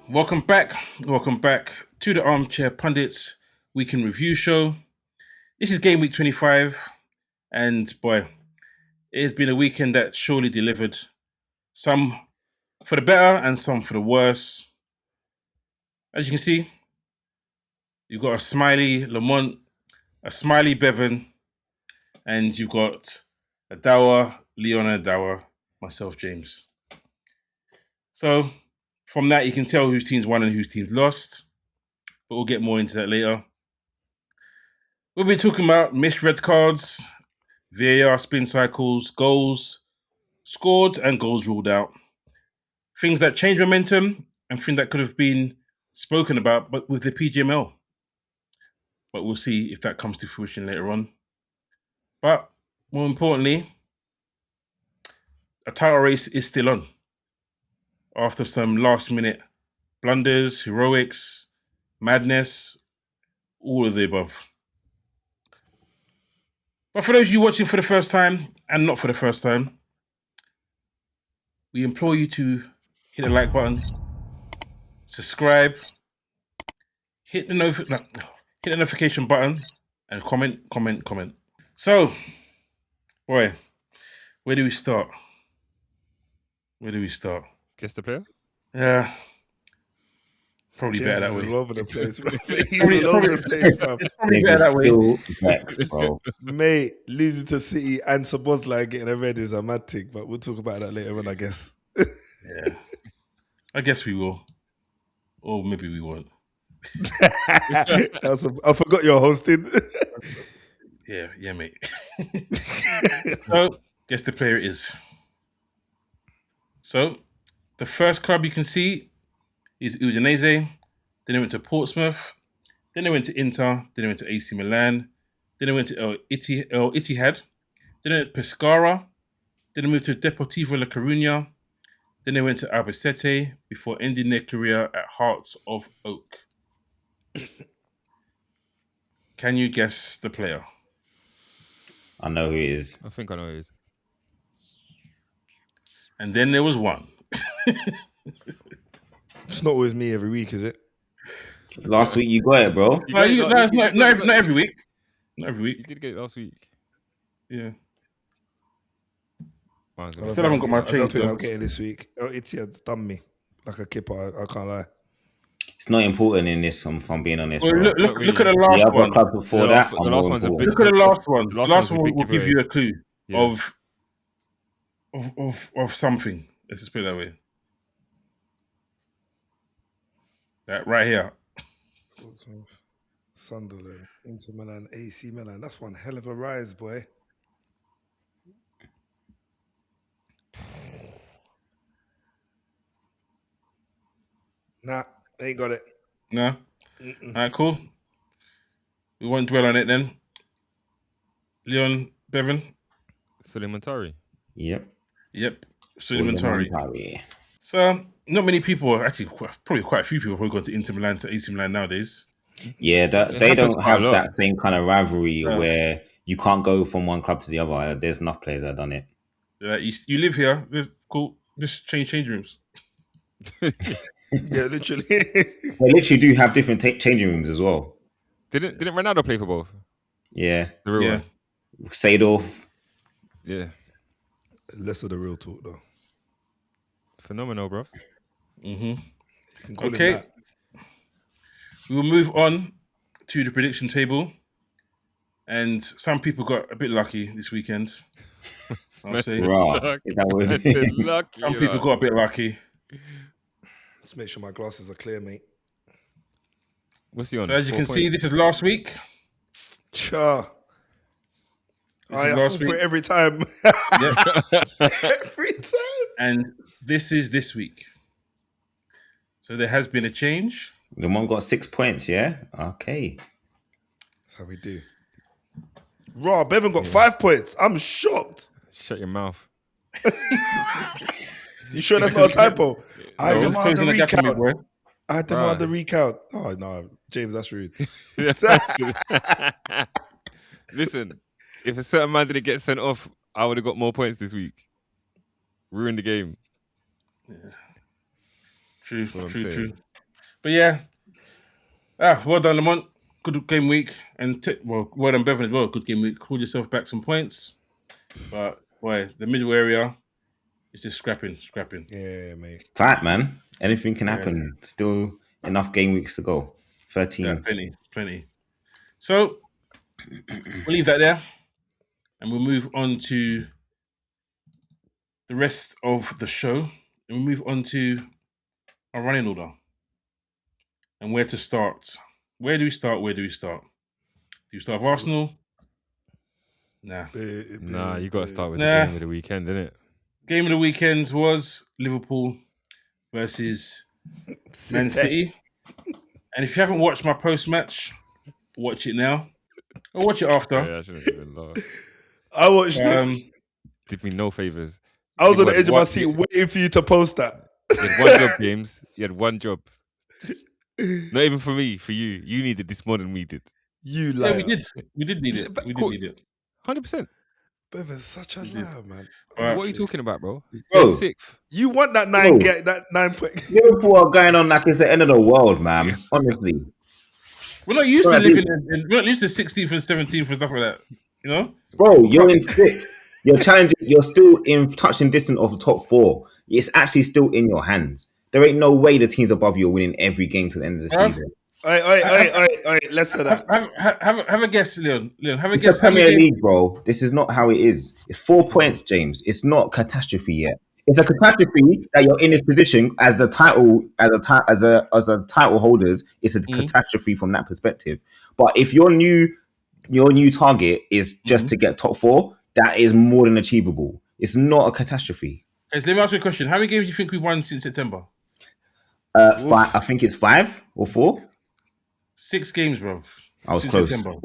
Welcome back to the Armchair Pundits Week in Review show. This is Game Week 25, and boy, it has been a weekend that surely delivered. Some for the better and some for the worse. As you can see, you've got a smiley Lamont, a smiley Bevan, and you've got a dour Leon and a dour myself, James. So from that, you can tell whose teams won and whose teams lost, but we'll get more into that later. We'll be talking about missed red cards, VAR spin cycles, goals scored and goals ruled out, things that change momentum and things that could have been spoken about, but with the PGML. But we'll see if that comes to fruition later on. But more importantly, a title race is still on. After some last-minute blunders, heroics, madness, all of the above. But for those of you watching for the first time and not for the first time, we implore you to hit the like button, subscribe, hit the notification button, and comment. So, boy, where do we start? Guess the player? Yeah. Probably James better that way. All over the place, bro. He's all over the place, fam. Probably better that way. Still vexed, bro. Mate, losing to City and Szoboszlai getting a red is a mad thing, but we'll talk about that later on, I guess. Yeah. I guess we will. Or maybe we won't. I forgot you're hosting. Yeah, mate. So, guess the player it is. So, the first club you can see is Udinese. Then they went to Portsmouth. Then they went to Inter. Then they went to AC Milan. Then they went to Etihad. Then they went to Pescara. Then they moved to Deportivo La Coruña. Then they went to Albacete before ending their career at Hearts of Oak. Can you guess the player? I know who it is. I think I know who it is. And then there was one. It's not always me every week, is it? Last week you got it, bro. Not every week. Not every You week. did get it last week. Yeah. Wow, I Still haven't got my don't change. think I'm getting this week. Etihad's done me like a kipper. I can't lie. It's not important in this one, if I'm being honest, Well, bro. look at the The last other one. clubs before The that, last- the are last more one's a important. Look at the last one. The The last last one's a one big will give giveaway. you a clue Yeah. of something. Let's just put it that way. That right here. Portsmouth, Sunderland, Inter Milan, AC Milan. That's one hell of a rise, boy. Nah, ain't got it. No? All right, cool. We won't dwell on it then. Leon, Bevan? Suleiman Tari. Yep. Yep. Suleiman Tari. Tari. So, not many people, actually, probably quite a few people have probably gone to Inter Milan to AC Milan nowadays. Yeah, It they happens don't quite have a lot. that same kind of rivalry No. where you can't go from one club to the other. There's enough players that have done it. You live here, cool. Just change rooms. Yeah, literally. They literally do have different changing rooms as well. Didn't Ronaldo play for both? Yeah. The real Yeah. one. Seedorf. Yeah. Less of the real talk, though. Phenomenal, bro. Mm-hmm. You can call him Okay. that. We will move on to the prediction table. And some people got a bit lucky this weekend. I'll say. Rah. Is that what it is? Lucky. Some people got a bit lucky. Let's make sure my glasses are clear, mate. What's he on? So as you 4 can see, points? this is last week. Cha. This I is fall last for it week. every time. Yep. Every time. And this is this week. So there has been a change. The one got 6 points, yeah? Okay. That's how we do. Raw, Bevan got 5 points. I'm shocked. Shut your mouth. You sure that's not a typo? I No, demand the closing the gap on me, recount. boy. I demand Right. the recount. Oh, no. James, that's rude. Listen, if a certain man didn't get sent off, I would have got more points this week. Ruined the game. True. That's what I'm saying. But yeah, well done, Lamont. Good game week, and well done, Bevan as well. Good game week. Hold yourself back some points, but boy, the middle area is just scrapping. Yeah, mate. It's tight, man. Anything can happen. Still enough game weeks to go. 13. Yeah, plenty. So we'll leave that there, and we'll move on to the rest of the show, and we'll move on to our running order and where to start. Where do we start? Do you start with Arsenal? Nah. Nah, you got to start with the game of the weekend, innit? Game of the weekend was Liverpool versus Man City. And if you haven't watched my post-match, watch it now. Or watch it after. Yeah, I shouldn't even laugh. I watched it. Did me no favours. I was on the edge of my seat waiting for you to post that. You had one job, James. You had one job. Not even for me, for you. You needed this more than we did. You liar. Yeah, we did. We did need it. We did need it. 100%. Bevan's such a liar, man. Right. What are you talking about, bro? Bro. You're sixth. You want that 9 get that 9 point. Liverpool are going on like it's the end of the world, man. Honestly. We're not used to living we're not used to 16th and 17th and stuff like that. You know? Bro, you're in 6th. You're challenging. You're still in touching distance of the top 4. It's actually still in your hands. There ain't no way the teams above you are winning every game to the end of the season. Oi, let's say that. Have a guess, Leon. Have a It's guess. the Premier League, bro. This is not how it is. It's 4 points, James. It's not catastrophe yet. It's a catastrophe that you're in this position as the title, as a title holders. It's a catastrophe from that perspective. But if your new target is just to get top 4, that is more than achievable. It's not a catastrophe. Okay, so let me ask you a question. How many games do you think we've won since September? 5. I think it's 5 or 4. 6 games, bro. I was since close. September.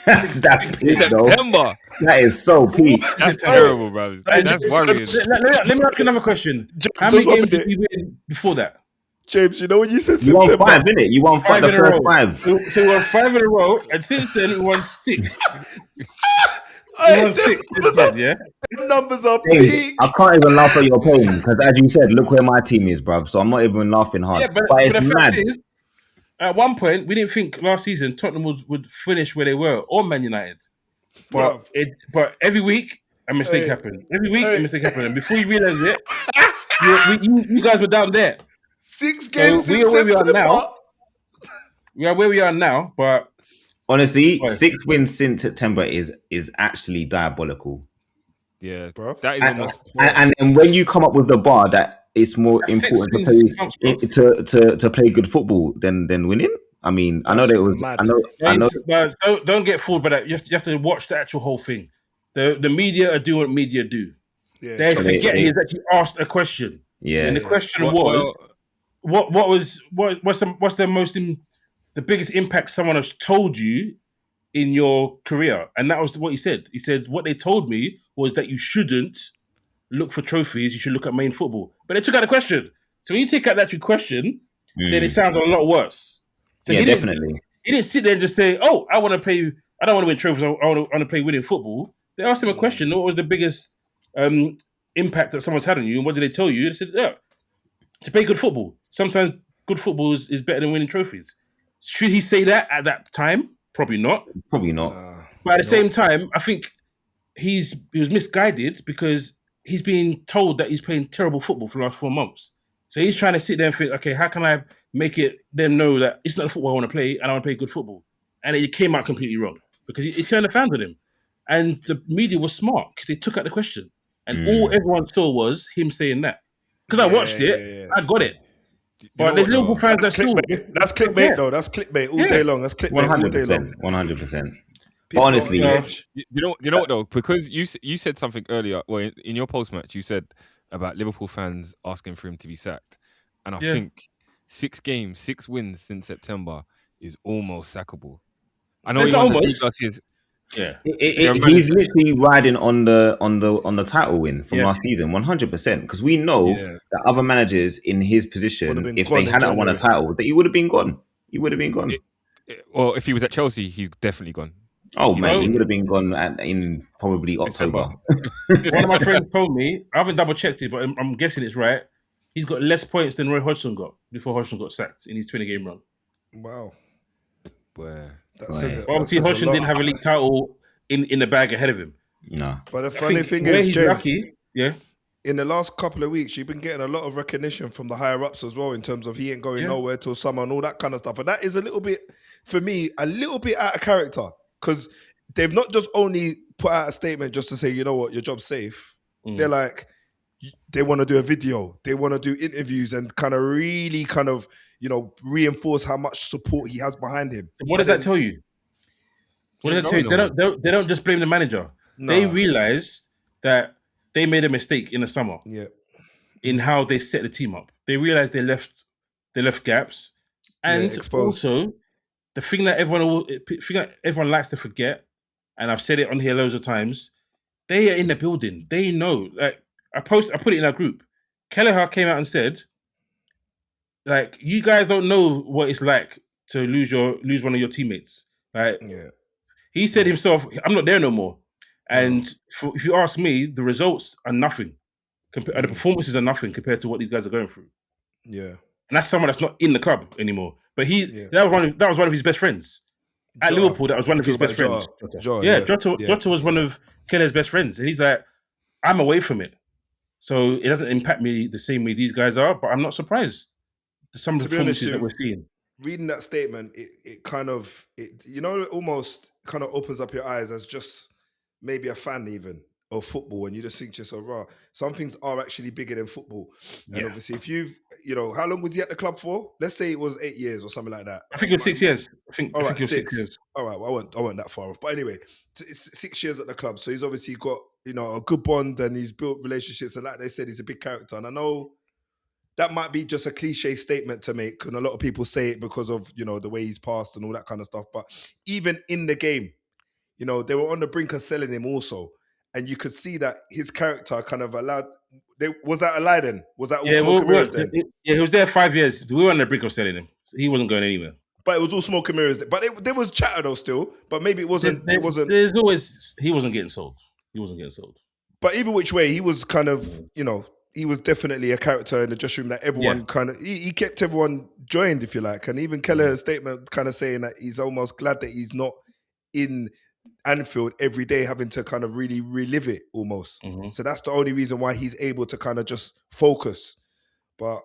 that's peak, though. September. That is so peak. That's terrible, bro. That's worrying. Let me ask you another question. How many games did we win before that? James, you know when you said You September, won 5, didn't it? You won 5 in the a first row. 5. So we won 5 in a row, and since then we won 6. Hey, We won 6 since then, yeah? numbers are James, peak. I can't even laugh at your pain because, as you said, look where my team is, bruv. So I'm not even laughing hard. Yeah, but it's the mad. fact is, at one point, we didn't think last season Tottenham would finish where they were, or Man United. But every week, a mistake happened. Every week, a mistake happened. And before you realise it, you guys were down there. 6 games we since are where we are September. now. We are where we are now, but Honestly, 6 wins since September is actually diabolical. Yeah, Bro. that is almost. And when you come up with the bar that it's more That's 6 important wins, 6 months, bro. to play good football than winning. I mean, I know that it was. mad. I know. But don't get fooled by that. You have to watch the actual whole thing. The media are doing what media do. Yeah. They forget he's actually asked a question. Yeah. And the question was, what's the biggest impact someone has told you in your career? And that was what he said. He said, what they told me was that you shouldn't look for trophies, you should look at main football. But they took out the question. So when you take out that question, then it sounds a lot worse. So yeah, definitely. He didn't sit there and just say, oh, I don't want to win trophies, I want to play winning football. They asked him a question, what was the biggest impact that someone's had on you? And what did they tell you? They said, yeah, to play good football. Sometimes good football is better than winning trophies. Should he say that at that time? Probably not. Probably not. But at the same time, I think he was misguided because he's being told that he's playing terrible football for the last 4 months. So he's trying to sit there and think, okay, how can I make them know that it's not the football I want to play and I want to play good football? And it came out completely wrong because it turned the fans on him. And the media was smart because they took out the question. And all everyone saw was him saying that. Because I watched it, I got it. But there's Liverpool fans that still... That's clickbait, though. That's clickbait all day long. That's clickbait all day long. 100%. But honestly, you know what though? Because you said something earlier. Well, in your post match, you said about Liverpool fans asking for him to be sacked, and I think 6 games, 6 wins since September is almost sackable. I know he won the league last year. Yeah, he's literally riding on the title win from last season, 100%. Because we know that other managers in his position, if they hadn't won a title, that he would have been gone. He would have been gone. Or if he was at Chelsea, he's definitely gone. Oh man, he would have been gone in probably October. One of my friends told me, I haven't double checked it, but I'm guessing it's right. he's got less points than Roy Hodgson got before Hodgson got sacked in his 20-game run. Wow. Where? That says it. But obviously, Hodgson didn't have a league title in the bag ahead of him. No. But the I funny think thing where is, he's James, lucky, in the last couple of weeks, you've been getting a lot of recognition from the higher ups as well in terms of he ain't going nowhere till summer and all that kind of stuff. And that is a little bit, for me, a little bit out of character because they've not just only put out a statement just to say, you know what, your job's safe. They're like, they want to do a video. They want to do interviews and kind of really reinforce how much support he has behind him. What does that tell you? What does that tell you? They don't just blame the manager. Nah. They realized that they made a mistake in the summer. Yeah. In how they set the team up. They realized they left gaps. And also, the thing that everyone likes to forget, and I've said it on here loads of times, they are in the building. They know. Like I put it in our group. Kelleher came out and said, like, you guys don't know what it's like to lose one of your teammates. Like, he said himself, I'm not there no more. And if you ask me, the results are nothing. The performances are nothing compared to what these guys are going through. Yeah. And that's someone that's not in the club anymore. But that was one of his best friends. At Liverpool, that was one of his best friends. Jota was one of Kelleher's best friends. And he's like, I'm away from it. So it doesn't impact me the same way these guys are, but I'm not surprised. Some of the performances that we're seeing. Reading that statement, it kind of, it almost kind of opens up your eyes as just maybe a fan even of football, and you just think some things are actually bigger than football. And obviously if how long was he at the club for? Let's say it was 8 years or something like that. I think it was 6 years. I think it was 6 years. All right, well, I weren't that far off. But anyway, it's 6 years at the club. So he's obviously got, a good bond and he's built relationships. And like they said, he's a big character. And I know that might be just a cliche statement to make, and a lot of people say it because of, the way he's passed and all that kind of stuff. But even in the game, they were on the brink of selling him also. And you could see that his character kind of allowed... Was that a lie then? Was that all smoke and mirrors then? He was there 5 years. We were on the brink of selling him. So he wasn't going anywhere. But it was all smoke and mirrors. But there was chatter though still. But maybe it wasn't... There's always... He wasn't getting sold. But either which way, he was kind of, he was definitely a character in the dressing room that everyone kind of... He kept everyone joined, if you like. And even Kelleher's statement kind of saying that he's almost glad that he's not in Anfield every day, having to kind of really relive it almost. So that's the only reason why he's able to kind of just focus. But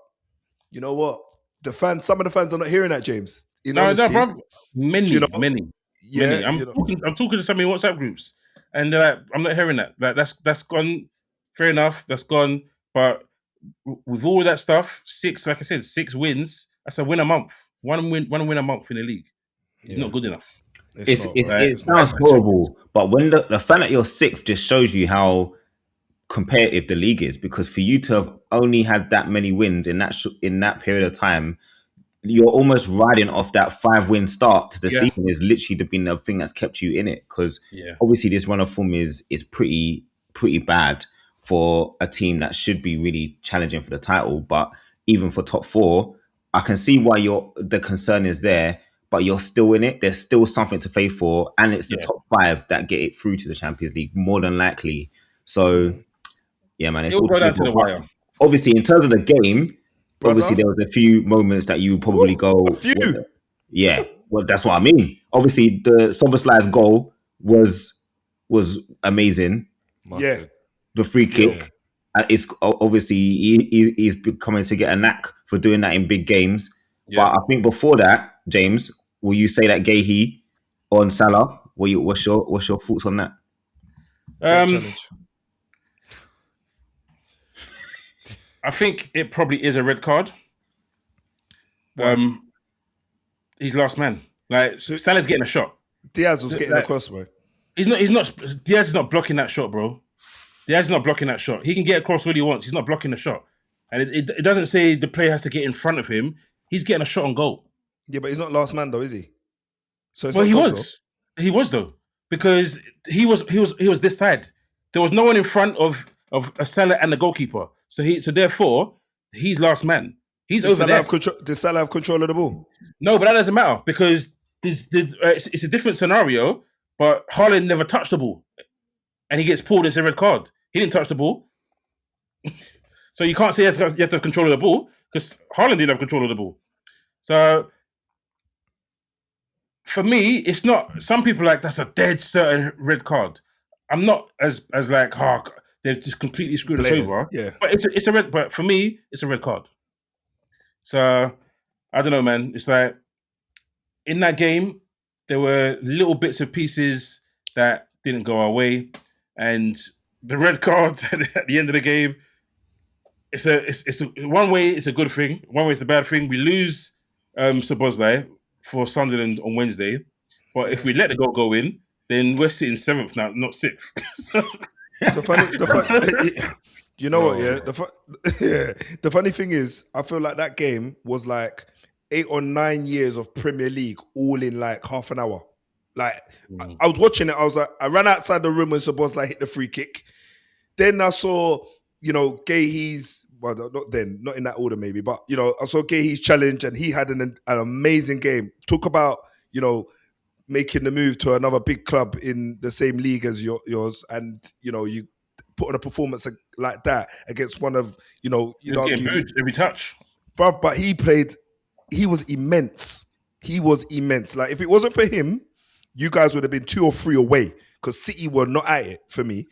you know what? Some of the fans are not hearing that, James. No, bro. Many. Yeah, many. I'm talking to some in WhatsApp groups, and they're like, I'm not hearing that. Like, that's gone. Fair enough, that's gone. But with all that stuff, 6 wins. That's a win a month. One win a month in the league. It's not good enough. It sounds horrible, but when the fact that you're 6th just shows you how competitive the league is. Because for you to have only had that many wins in that period of time, you're almost riding off that 5-win start to the season. Is literally been the thing that's kept you in it. Because obviously this run of form is pretty bad for a team that should be really challenging for the title. But even for top 4, I can see why the concern is there. But you're still in it. There's still something to play for, and it's the top 5 that get it through to the Champions League more than likely. So, yeah, man, it's all go down to the wire. Obviously, in terms of the game, obviously there was a few moments that you probably go, a few. Yeah, well, that's what I mean. Obviously, the Soberslai's goal was amazing. Yeah, the free kick. It's obviously he's coming to get a knack for doing that in big games. But I think before that, James, will you say that Gahey on Salah? What's your thoughts on that? I think it probably is a red card. He's last man. Like, Salah's getting a shot. Diaz was getting across, bro. He's not. Diaz is not blocking that shot, bro. Diaz is not blocking that shot. He can get across what he wants. He's not blocking the shot. And it doesn't say the player has to get in front of him. He's getting a shot on goal. Yeah, but he's not last man though, is he? So well, he was. He was though, because he was this side. There was no one in front of a Salah and the goalkeeper. So therefore he's last man. He's over there. Did Salah have control of the ball? No, but that doesn't matter because it's a different scenario. But Haaland never touched the ball, and he gets pulled as a red card. He didn't touch the ball. So you can't say you have to have control of the ball because Haaland didn't have control of the ball. So for me, it's not. Some people are like that's a dead certain red card. I'm not as like they've just completely screwed us over. Yeah, but it's a red. But for me, it's a red card. So I don't know, man. It's like in that game, there were little bits of pieces that didn't go our way, and the red cards at the end of the game. It's one way it's a good thing, one way it's a bad thing. We lose Szoboszlai for Sunderland on Wednesday, but if we let the goal go in, then we're sitting 7th now, not 6th. So... you know what? Yeah, the funny thing is, I feel like that game was like 8 or 9 years of Premier League all in like half an hour. Like I was watching it, I ran outside the room when Szoboszlai hit the free kick. Then I saw, Gahey's. Well, not in that order maybe, but, I saw Gahey's challenge and he had an amazing game. Talk about, making the move to another big club in the same league as yours and, you put on a performance like that against one of, every touch. Bruv, but he was immense. He was immense. Like, if it wasn't for him, you guys would have been 2 or 3 away because City were not at it for me.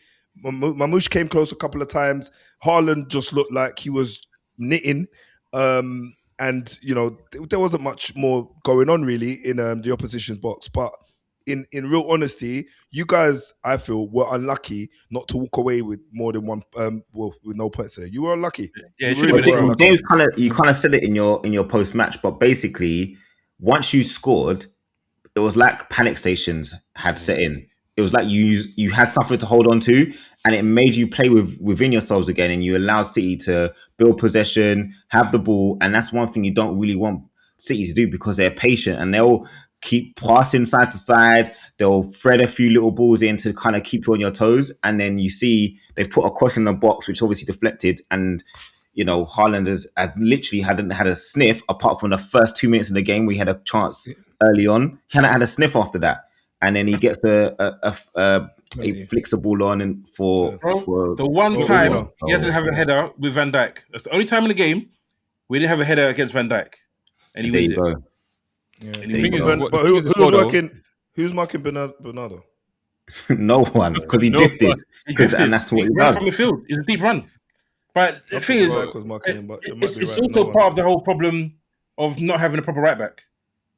Mamouche came close a couple of times. Haaland just looked like he was knitting. And, there wasn't much more going on really in the opposition's box. But in real honesty, you guys, I feel, were unlucky not to walk away with more than one, with no points there. You were unlucky. Yeah, you kind of said it in your post-match, but basically, once you scored, it was like panic stations had set in. It was like you had something to hold on to, and it made you play within yourselves again, and you allowed City to build possession, have the ball, and that's one thing you don't really want City to do because they're patient and they'll keep passing side to side. They'll thread a few little balls in to kind of keep you on your toes, and then you see they've put a cross in the box, which obviously deflected, and Haaland hadn't had a sniff apart from the first 2 minutes of the game. We had a chance early on. He hadn't had a sniff after that. And then he gets he flicks the ball on and for the one time he doesn't have a header with Van Dijk. That's the only time in the game we didn't have a header against Van Dijk, and he wins it. But who's working? Who's marking Bernardo? No one, because he drifted. And that's what he ran does from the field. It's a deep run. But the thing is, it's also part of the whole problem of not having a proper right back,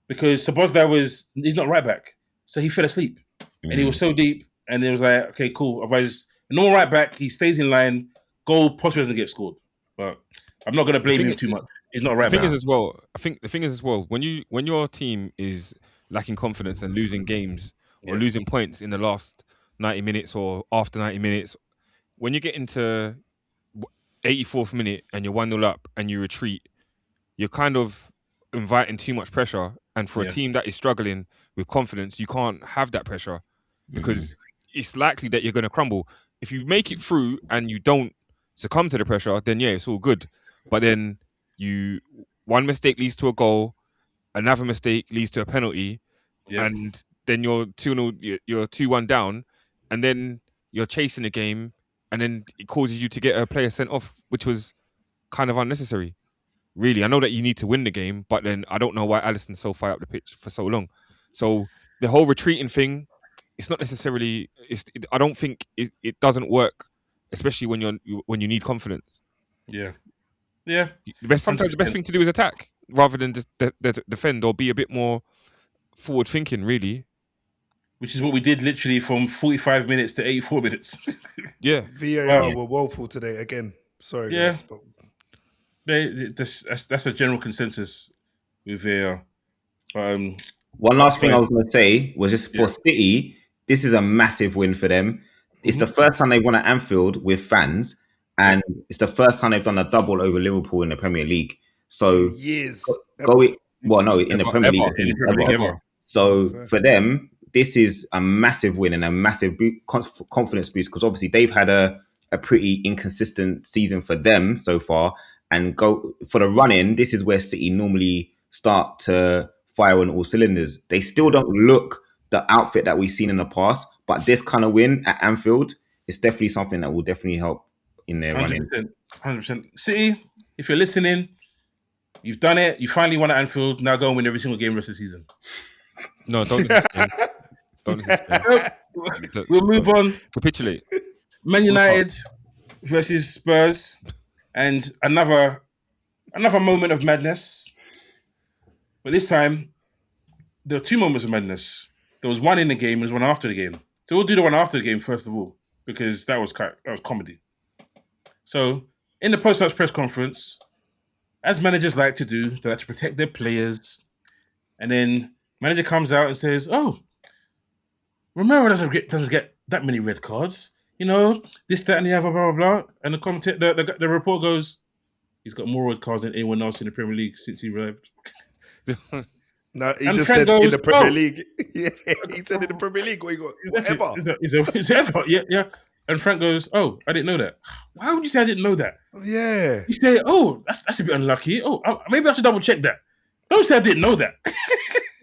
because Szoboszlai he's not right back. So he fell asleep, and he was so deep, and it was like, okay, cool. Otherwise, a normal right back, he stays in line, goal possibly doesn't get scored. But I'm not going to blame him too much. He's not a right back. I think the thing is as well, when your team is lacking confidence and losing games or losing points in the last 90 minutes or after 90 minutes, when you get into 84th minute and you're 1-0 up and you retreat, you're kind of inviting too much pressure. And for a team that is struggling with confidence, you can't have that pressure because it's likely that you're going to crumble. If you make it through and you don't succumb to the pressure, then it's all good. But then one mistake leads to a goal, another mistake leads to a penalty, and then you're 2-1 down, and then you're chasing the game, and then it causes you to get a player sent off, which was kind of unnecessary. Really, I know that you need to win the game, but then I don't know why Alisson's so far up the pitch for so long. So the whole retreating thing, it's not necessarily. I don't think it doesn't work, especially when you need confidence. Yeah. Sometimes the best thing to do is attack rather than just defend or be a bit more forward thinking. Really, which is what we did literally from 45 minutes to 84 minutes. VAR were woeful today again. Sorry, guys. But... That's a general consensus with VAR. One last thing I was going to say was just for City, this is a massive win for them. It's the first time they've won at Anfield with fans, and it's the first time they've done a double over Liverpool in the Premier League. So years. In the Premier League. Ever. So for them, this is a massive win and a massive confidence boost, because obviously they've had a pretty inconsistent season for them so far. And go for the run-in, this is where City normally start to fire on all cylinders. They still don't look the outfit that we've seen in the past, but this kind of win at Anfield is definitely something that will definitely help in there running. 100%. City, if you're listening, you've done it. You finally won at Anfield. Now go and win every single game the rest of the season. No, don't listen to him. Don't listen to him. We'll move on. Capitulate. Man United versus Spurs, and another moment of madness. But this time, there were two moments of madness. There was one in the game, there was one after the game. So we'll do the one after the game first of all, because that was comedy. So in the post-match press conference, as managers like to do, they like to protect their players. And then manager comes out and says, "Oh, Romero doesn't get that many red cards. You know, this, that, and the other, blah, blah, blah." And the report goes, "He's got more red cards than anyone else in the Premier League since he arrived." No, he And just Frank said goes, in the Premier "Oh." League. Yeah, he said in the Premier League, what you got? Whatever. Is it ever? Yeah. And Frank goes, "Oh, I didn't know that." Why would you say I didn't know that? Yeah. You say, "Oh, that's a bit unlucky. Oh, maybe I should double check that." Don't say I didn't know that.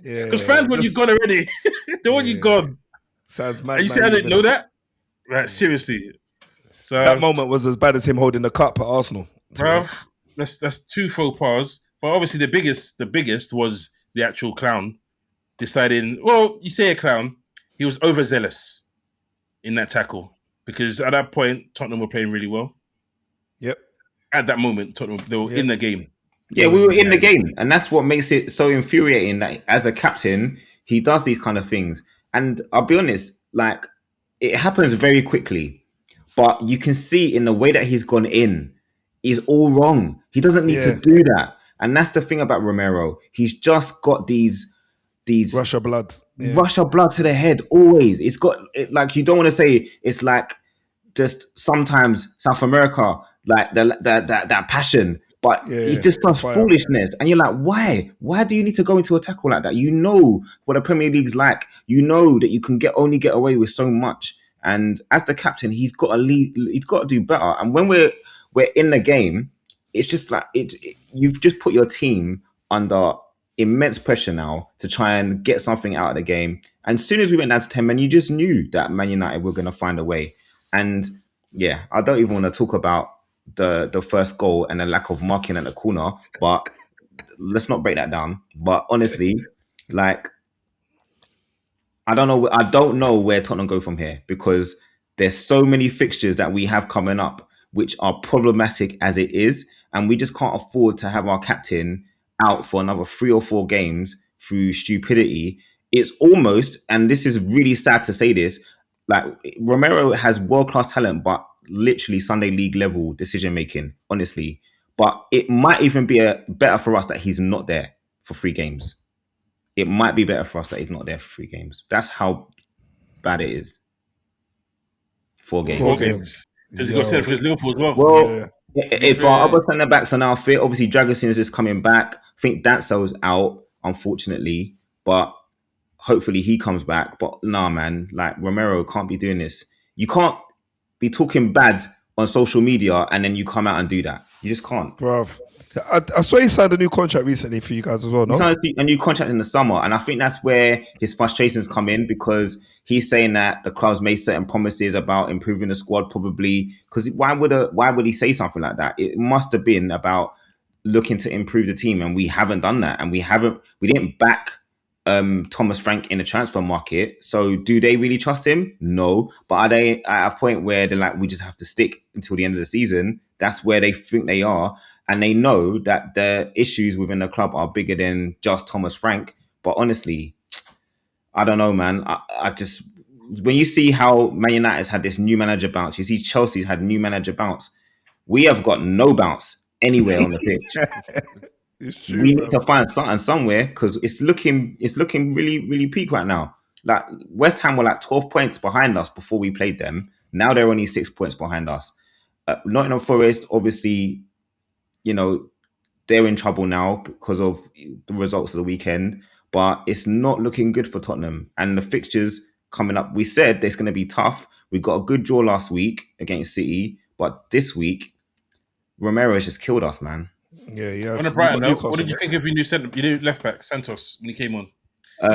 Yeah. Because fans want you gone already. They want you gone. Sounds mad. And you say I didn't know that? Right, seriously. So That moment was as bad as him holding the cup at Arsenal. bruv, that's two faux pas. But obviously the biggest was the actual clown deciding, well, you say a clown, he was overzealous in that tackle. Because at that point, Tottenham were playing really well. Yep. At that moment, Tottenham, they were in the game. Yeah, we were in the game, and that's what makes it so infuriating that as a captain, he does these kind of things. And I'll be honest, like, it happens very quickly, but you can see in the way that he's gone in, is all wrong. He doesn't need to do that. And that's the thing about Romero. He's just got these Russia blood. Yeah. Russia blood to the head, always. It's got, like, you don't want to say it's like just sometimes South America, like that passion. But he just does foolishness. And you're like, why? Why do you need to go into a tackle like that? You know what the Premier League's like. You know that you can only get away with so much. And as the captain, he's got to lead. He's got to do better. And when we're in the game, it's just like you've just put your team under immense pressure now to try and get something out of the game. And as soon as we went down to 10 men, you just knew that Man United were going to find a way. And yeah, I don't even want to talk about the first goal and the lack of marking at the corner, but let's not break that down. But honestly, like, I don't know where Tottenham go from here, because there's so many fixtures that we have coming up which are problematic as it is, and we just can't afford to have our captain out for another 3 or 4 games through stupidity. It's almost, and this is really sad to say this, like, Romero has world-class talent, but literally Sunday League level decision making, honestly. But it might even be better for us that he's not there for 3 games. It might be better for us that he's not there for 3 games. That's how bad it is. 4 games. 4 games. Because he got sent for his Liverpool as well. Well, if our other centre backs are now fit, obviously Dragusin is just coming back. I think Danso's out, unfortunately, but hopefully he comes back. But nah, man, like, Romero can't be doing this. You can't be talking bad on social media and then you come out and do that. You just can't. Bruv. I saw he signed a new contract recently for you guys as well, no? He signed a new contract in the summer, and I think that's where his frustrations come in, because he's saying that the club's made certain promises about improving the squad, probably. Because why would he say something like that? It must have been about looking to improve the team, and we haven't done that, and we didn't back Thomas Frank in the transfer market. So do they really trust him? No. But are they at a point where they're like, we just have to stick until the end of the season? That's where they think they are. And they know that the issues within the club are bigger than just Thomas Frank. But honestly, I don't know, man. I just, when you see how Man United's had this new manager bounce, you see Chelsea's had new manager bounce. We have got no bounce anywhere on the pitch. It's true, we need to find something somewhere, because it's looking really, really peak right now. Like, West Ham were like 12 points behind us before we played them. Now they're only 6 points behind us. Nottingham Forest, obviously, you know, they're in trouble now because of the results of the weekend, but it's not looking good for Tottenham. And the fixtures coming up, we said it's going to be tough. We got a good draw last week against City, but this week, Romero has just killed us, man. Yeah. On a brighter note, what did you think of your new left back, Santos, when he came on?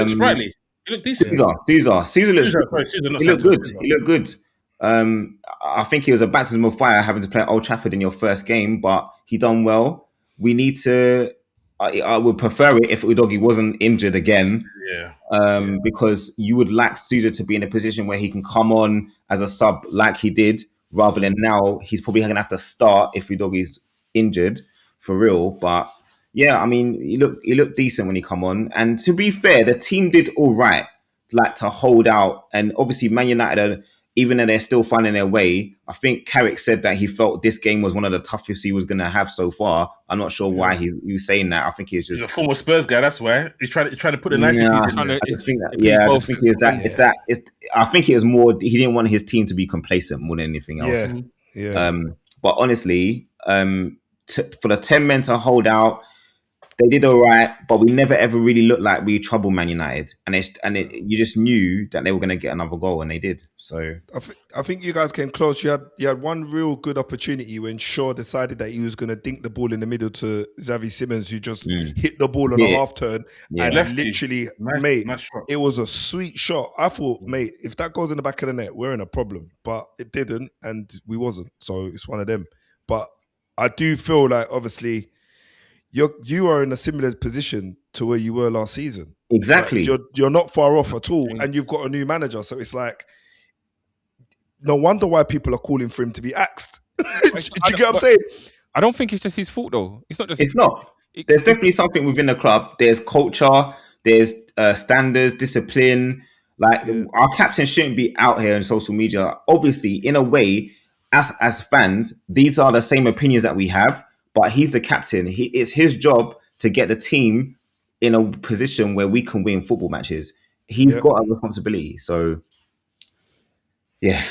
Sprightly. He looked decent. Caesar looks good. He looked good. I think it was a baptism of fire having to play at Old Trafford in your first game, but he done well. We need to. I would prefer it if Udogie wasn't injured again. Because you would like Sousa to be in a position where he can come on as a sub like he did, rather than now he's probably going to have to start if Udogie's injured for real. But yeah, I mean, he looked decent when he come on. And to be fair, the team did all right, like to hold out. And obviously, Man United, even though they're still finding their way, I think Carrick said that he felt this game was one of the toughest he was going to have so far. I'm not sure why he was saying that. I think he's just a former Spurs guy. That's why he's trying to put the niceties in there. I think it was more he didn't want his team to be complacent more than anything else. But honestly, for the 10 men to hold out, they did all right, but we never ever really looked like we troubled Man United, you just knew that they were going to get another goal, and they did. So I think you guys came close. You had one real good opportunity when Shaw decided that he was going to dink the ball in the middle to Xavi Simons, who just hit the ball on a half turn and literally, it was a sweet shot. I thought, mate, if that goes in the back of the net, we're in a problem, but it didn't, and we wasn't. So it's one of them. But I do feel like obviously, you are in a similar position to where you were last season. Exactly. Like you're not far off at all, and you've got a new manager. So it's like, no wonder why people are calling for him to be axed. Do you get what I'm saying? I don't think it's just his fault, though. It's not just. It's not. There's definitely something within the club. There's culture. There's standards, discipline. Like our captain shouldn't be out here on social media. Obviously, in a way, as fans, these are the same opinions that we have. But he's the captain. It's his job to get the team in a position where we can win football matches. He's got a responsibility. So, yeah.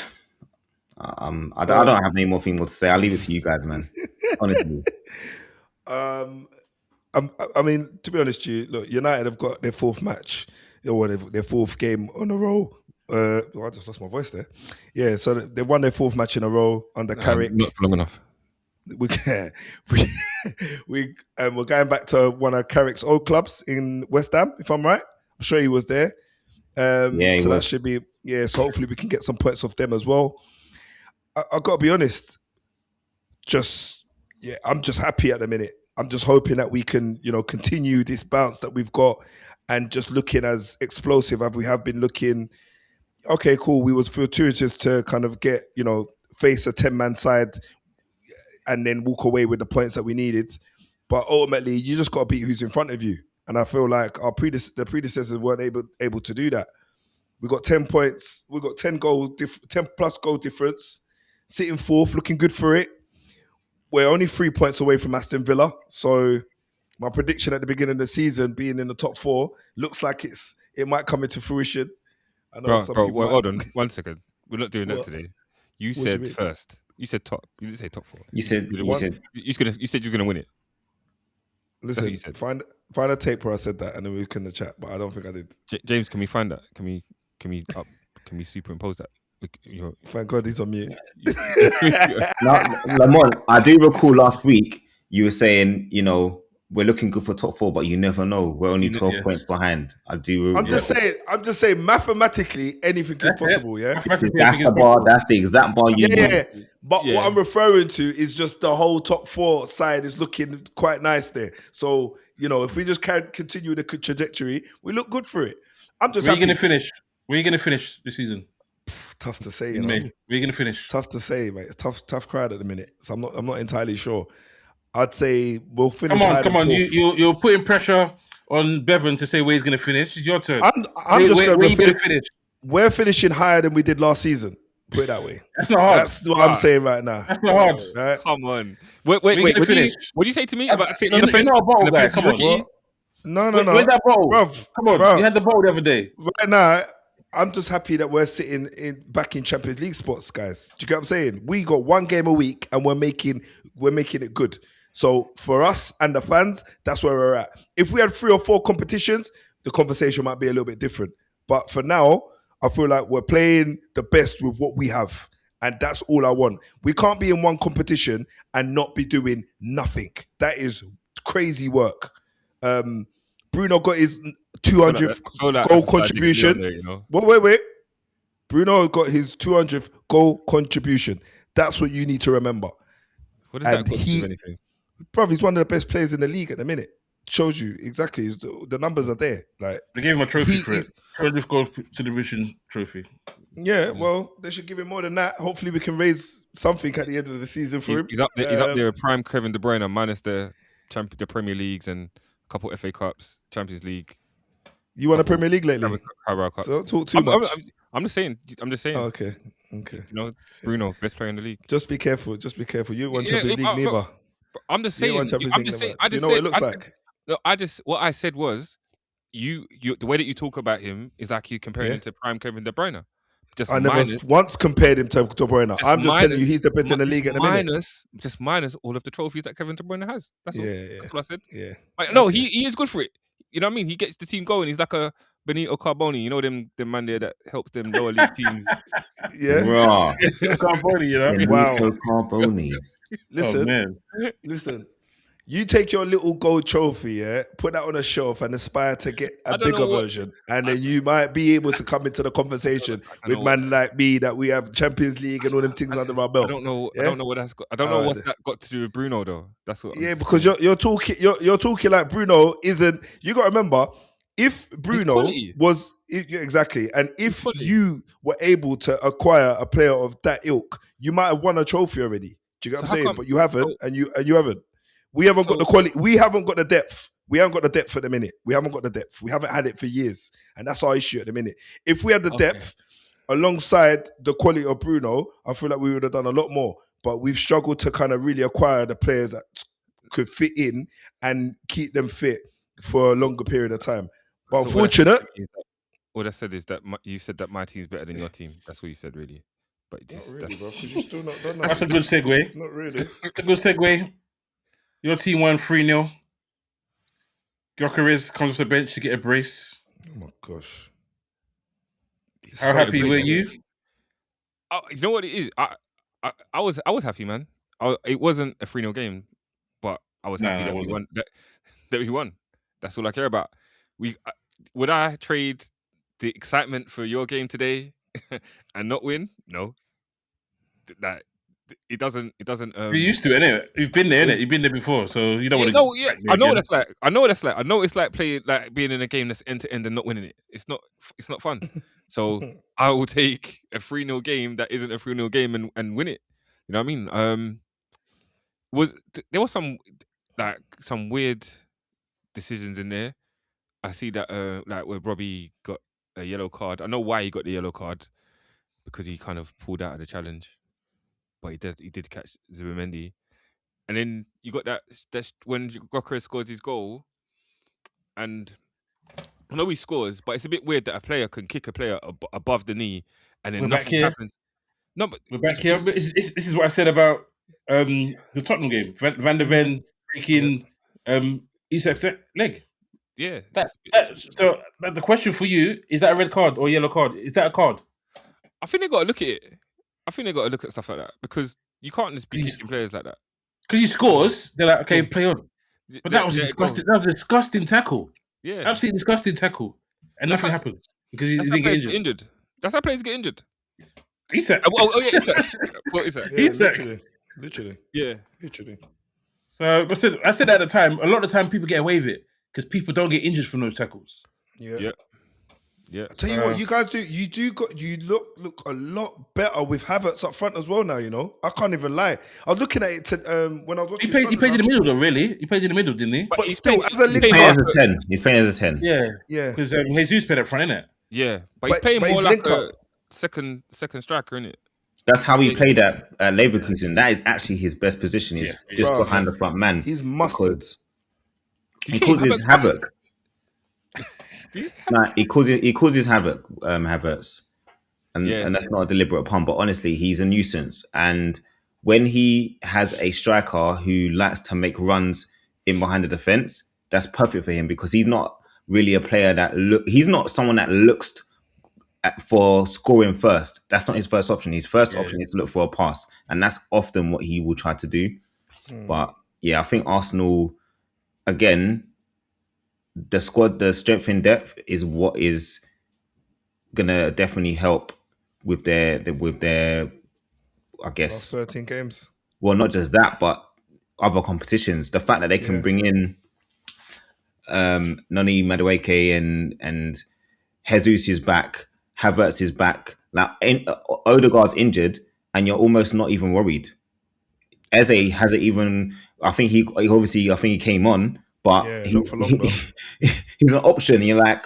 I don't have any more things to say. I'll leave it to you guys, man. Honestly. I mean, to be honest with you, look, United have got their fourth match, or their fourth game on a row. I just lost my voice there. Yeah, so they won their fourth match in a row under Carrick. Not long enough. We're going back to one of Carrick's old clubs in West Ham, if I'm right. I'm sure he was there. That should be, so hopefully we can get some points off them as well. I've got to be honest, I'm just happy at the minute. I'm just hoping that we can, continue this bounce that we've got and just looking as explosive as we have been looking. Okay, cool. We was fortuitous to kind of get, face a 10-man side and then walk away with the points that we needed. But ultimately, you just got to beat who's in front of you. And I feel like the predecessors weren't able to do that. We got 10 points. We got 10 plus goal difference. Sitting fourth, looking good for it. We're only 3 points away from Aston Villa. So my prediction at the beginning of the season, being in the top 4, looks like it might come into fruition. I know hold on 1 second. We're not doing that today. You said first. You said top. You didn't say top 4. You said you said you're gonna win it. Listen, find a tape where I said that, and then we can chat. But I don't think I did. James, can we find that? Can we superimpose that? Thank God he's on mute. Now, Lamont, I do recall last week you were saying, we're looking good for top 4, but you never know. We're only 12 points behind. I'm just saying, mathematically, anything is possible. Yeah, that's the bar. That's the exact bar you want. But what I'm referring to is just the whole top 4 side is looking quite nice there. So if we just continue the trajectory, we look good for it. I'm just. Where are you going to finish? Where are you going to finish this season? Tough to say. Where are you going to finish? Tough to say, mate. It's tough crowd at the minute. So I'm not entirely sure. I'd say we'll finish. Come on! You're putting pressure on Bevan to say where he's going to finish. It's your turn. Where are you going to finish? We're finishing higher than we did last season. Put it that way. That's not hard. That's what I'm saying right now. That's not hard. Right? Come on. Wait. What do you say to me about sitting on the fence? You're not a bottle guy. Come on. No. Where's that bottle? Bruv, come on. You had the bottle the other day. Right now, I'm just happy that we're sitting back in Champions League spots, guys. Do you get what I'm saying? We got 1 game a week and we're making it good. So for us and the fans, that's where we're at. If we had 3 or 4 competitions, the conversation might be a little bit different. But for now, I feel like we're playing the best with what we have. And that's all I want. We can't be in one competition and not be doing nothing. That is crazy work. Bruno got his 200th goal contribution. Wait. Bruno got his 200th goal contribution. That's what you need to remember. What does that got to do with anything? Bruv, he's one of the best players in the league at the minute. Shows you exactly. The numbers are there. Like they gave him a trophy for it. 200th goal to division trophy. Yeah, well, they should give him more than that. Hopefully, we can raise something at the end of the season for him. He's up there. He's up there with prime Kevin De Bruyne, minus the Premier Leagues and a couple FA Cups, Champions League. You won a Premier League lately? Carabao Cups. So don't talk too much. I'm just saying. Oh, okay. You know, Bruno, best player in the league. Just be careful. You won Champions League neither. I'm just saying. I'm just saying. You know what it looks like. No, what I said was, you the way that you talk about him is like you comparing him to prime Kevin De Bruyne. I never once compared him to De Bruyne. I'm just telling you, he's the best in the league at the minute. Just minus all of the trophies that Kevin De Bruyne has. That's all. That's what I said. Yeah. No, he is good for it. You know what I mean? He gets the team going. He's like a Benito Carboni. You know them man there that helps them lower league teams. Yeah. Raw. Carboni, you know? Benito Carboni. Listen. You take your little gold trophy, put that on a shelf and aspire to get a bigger version. And then you might be able to come into the conversation with man like me that we have Champions League and all them things under our belt. I don't know what that's got. I don't know what's that got to do with Bruno though. That's what. Yeah, because you're talking like Bruno isn't. You got to remember, if Bruno was exactly, and if you were able to acquire a player of that ilk, you might have won a trophy already. Do you get what I'm saying? But you haven't, and you haven't. We haven't got the quality. We haven't got the depth. We haven't got the depth at the minute. We haven't got the depth. We haven't had it for years, and that's our issue at the minute. If we had the depth alongside the quality of Bruno, I feel like we would have done a lot more. But we've struggled to kind of really acquire the players that could fit in and keep them fit for a longer period of time. But so unfortunate. What I said is that you said that my team's better than your team. That's what you said, really. But not really, bro. Because you're still not done. That's a good segue. Not really. That's a good segue. Your team won 3-0. Gyökeres comes off the bench to get a brace. Oh my gosh! How happy were you? You know what it is? I was happy, man. It wasn't a 3-0 game, but I was happy that we won. That we won. That's all I care about. Would I trade the excitement for your game today and not win? No. That. It doesn't. You're used to it, innit? You've been there, innit? You've been there before, so you don't want to. I know what that's like. I know what that's like. I know it's like playing, like being in a game that's end to end and not winning it. It's not fun. So I will take a 3-0 game that isn't a 3-0 game and win it. You know what I mean? There was some weird decisions in there. I see that like where Robbie got a yellow card. I know why he got the yellow card, because he kind of pulled out of the challenge. But he did catch Zubimendi. And then you got that when Gyökeres scored his goal, and I know he scores, but it's a bit weird that a player can kick a player above the knee and then nothing happens. No, but we're back here. This is what I said about the Tottenham game. Van der Ven breaking Isak's leg. Yeah. So the question for you, is that a red card or a yellow card? Is that a card? I think they got to look at it. I think they got to look at stuff like that, because you can't just be kicking players like that. Because he scores, they're like, okay, play on. But that was disgusting. That was a disgusting tackle. Yeah, absolutely disgusting tackle, and nothing happened because he didn't get injured. That's how players get injured. Isak. Oh yeah, Isak. What Isak? Yeah, literally. Yeah, literally. So I said at the time, a lot of the time people get away with it because people don't get injured from those tackles. Yeah. I tell you what, you guys do. You look a lot better with Havertz up front as well now. You know, I can't even lie. I was looking at it when I was watching. He played in the middle though. Really, he played in the middle, didn't he? But still, as a link, he's playing as a 10. Yeah. Because Jesus played up front, innit? Yeah, but he's playing more like a second striker, innit? That's how he played at Leverkusen. That is actually his best position. He's just behind the front man. He's mustard. He causes havoc. He causes havoc, Havertz, and that's not a deliberate pun. But honestly, he's a nuisance. And when he has a striker who likes to make runs in behind the defense, that's perfect for him, because he's not really a player he's not someone that looks for scoring first. That's not his first option. His first option is to look for a pass, and that's often what he will try to do. But I think Arsenal, again, the squad, the strength in depth is what is gonna definitely help with their I guess Last 13 games. Well, not just that, but other competitions. The fact that they can bring in Noni Madueke and Jesus is back, Havertz is back. Like Odegaard's injured, and you're almost not even worried. Eze hasn't even. I think he came on, but not for long though. he's an option. You're like,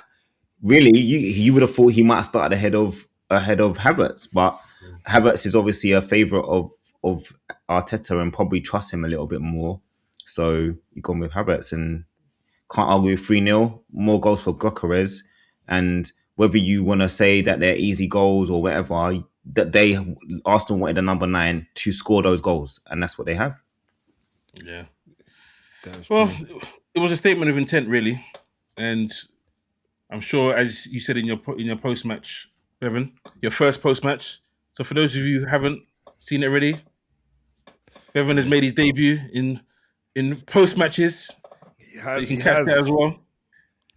really, you would have thought he might have started ahead of Havertz, but Havertz is obviously a favourite of Arteta and probably trusts him a little bit more. So you gone with Havertz and can't argue with 3-0, more goals for Gyökeres. And whether you want to say that they're easy goals or whatever, that Arsenal wanted a number 9 to score those goals, and that's what they have. Yeah. Well, it was a statement of intent, really, and I'm sure, as you said in your post match, Bevan, your first post match. So for those of you who haven't seen it already, Bevan has made his debut in post matches. So you can catch that as well.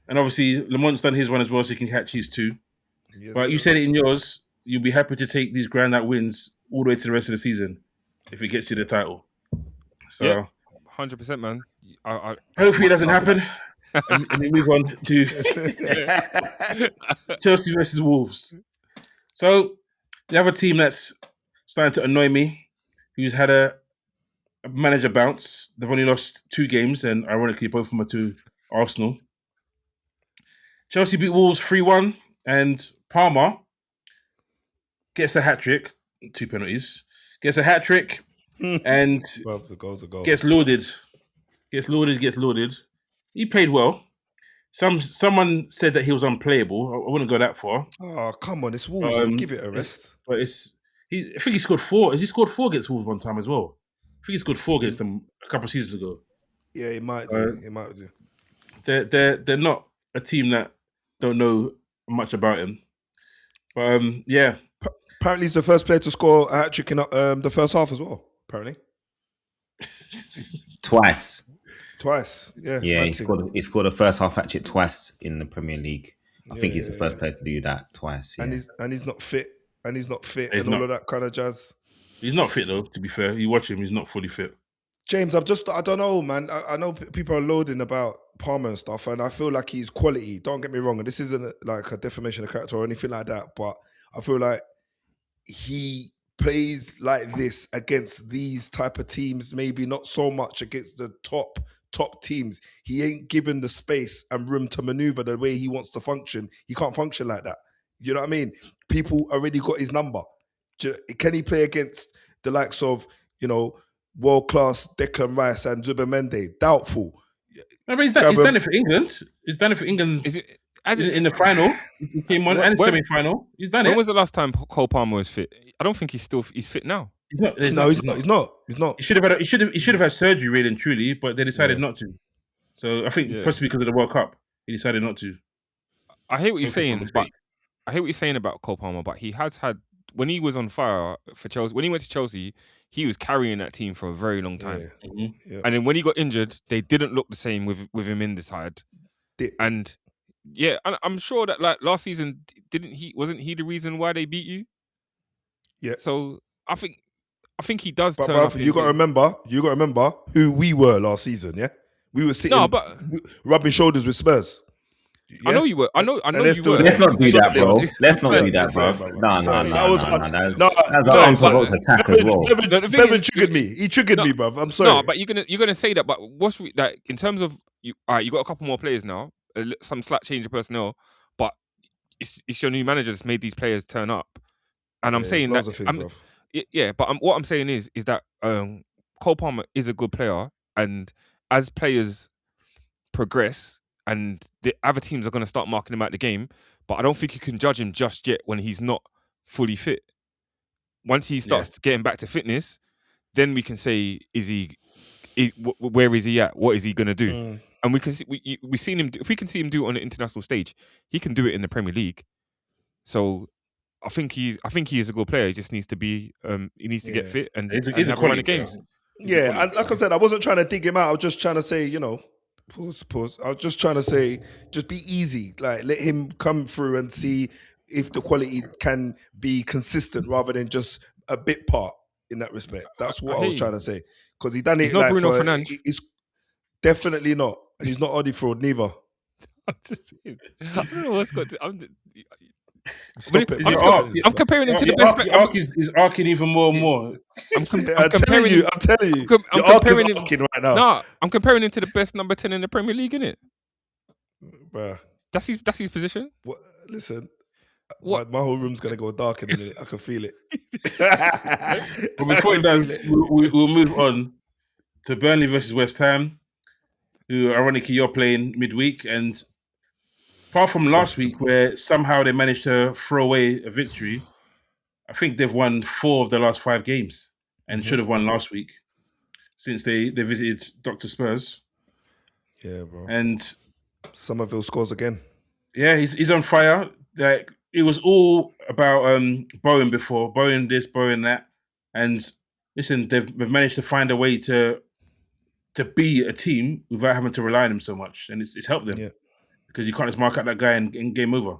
And obviously, Lamont's done his one as well, so you can catch his too. Yes, but you said it in yours, you'll be happy to take these grand out wins all the way to the rest of the season if it gets you the title. So, 100%, man. Hopefully it doesn't happen. And we move on to Chelsea versus Wolves. So, the other team that's starting to annoy me, who's had a manager bounce. They've only lost 2 games, and ironically, both of them are to Arsenal. Chelsea beat Wolves 3-1, and Palmer gets a hat-trick, 2 penalties, gets a hat-trick, and the goals are goals. Gets loaded. He played well. Someone said that he was unplayable. I wouldn't go that far. Oh, come on, it's Wolves. Give it a rest. But I think he scored 4. Has he scored 4 against Wolves one time as well? I think he scored 4 against them a couple of seasons ago. Yeah, he might do. He might do. They're not a team that don't know much about him. But yeah. Apparently, he's the first player to score a hat-trick in the first half as well. Apparently, twice. Yeah. Yeah, he scored a first half hat-trick twice in the Premier League. I think he's the first player to do that twice. Yeah. And he's not fit. And all of that kind of jazz. He's not fit though. To be fair, you watch him; he's not fully fit. James, I don't know, man. I know people are loading about Palmer and stuff, and I feel like he's quality. Don't get me wrong, and this isn't like a defamation of character or anything like that, but I feel like he plays like this against these type of teams, maybe not so much against the top teams. He ain't given the space and room to maneuver the way he wants to function. He can't function like that. You know what I mean? People already got his number. Can he play against the likes of, world-class Declan Rice and Zubimendi? Doubtful. I mean, he's done it for England. He's done it for England in the final. He came on and semi-final. He's done it. When was the last time Cole Palmer was fit? I don't think he's fit now. He's not. He should have had surgery, really and truly, but they decided not to. So I think possibly because of the World Cup, he decided not to. I hear what you're saying, but I hear what you're saying about Cole Palmer, but he has had, when he was on fire for Chelsea, when he went to Chelsea, he was carrying that team for a very long time. Yeah. Mm-hmm. Yeah. And then when he got injured, they didn't look the same with him in the side. And yeah, I'm sure that like last season, wasn't he the reason why they beat you? Yeah. So I think he does. But bruv, you got to remember who we were last season. Yeah, we were sitting rubbing shoulders with Spurs. Yeah? I know you were. I know you were. Let's not do that, bro. Let's not do that, bro. No. That's an unprovoked attack as well. Bevan triggered me. He triggered me, bruv. I'm sorry. No, but you're gonna say that. But what's like in terms of you? All right, you got a couple more players now. Some slight change of personnel, but it's your new manager that's made these players turn up. And I'm saying that. What I'm saying is that Cole Palmer is a good player, and as players progress, and the other teams are going to start marking him out the game, but I don't think you can judge him just yet when he's not fully fit. Once he starts getting back to fitness, then we can say, where is he at? What is he going to do? And we can see, we've seen him. If we can see him do it on the international stage, he can do it in the Premier League. So I think he is a good player. He just needs to be. He needs to get fit and he's have a run of games. Yeah, and like I said, I wasn't trying to dig him out. I was just trying to say, pause. I was just trying to say, just be easy. Like, let him come through and see if the quality can be consistent rather than just a bit part in that respect. That's what I was trying to say. Because he done it He's not like Bruno for Fernandes. it's definitely not, and he's not Oddie fraud neither. I don't know what's got to. Stop it, Your bro. arc- I'm comparing him to the your best. arc, your arc is arcing even more and more. I'm I'm comparing telling you, him. I'm telling you, I'm your arc is comparing him. arcing right now. Nah, I'm comparing him to the best number 10 in the Premier League, innit? Bruh. That's his position. What? Listen, What? My whole room's gonna go dark in a minute. I can feel it. But before it does, we'll move on to Burnley versus West Ham, who ironically you're playing midweek. And apart from last week, where somehow they managed to throw away a victory, I think they've won 4 of the last 5 games and should have won last week since they visited Dr. Spurs. Yeah, bro. And Somerville scores again. yeah, he's on fire. Like, it was all about Bowen before, Bowen this, Bowen that. And listen, they've managed to find a way to be a team without having to rely on him so much. And it's helped them. Yeah. Because you can't just mark out that guy and game over.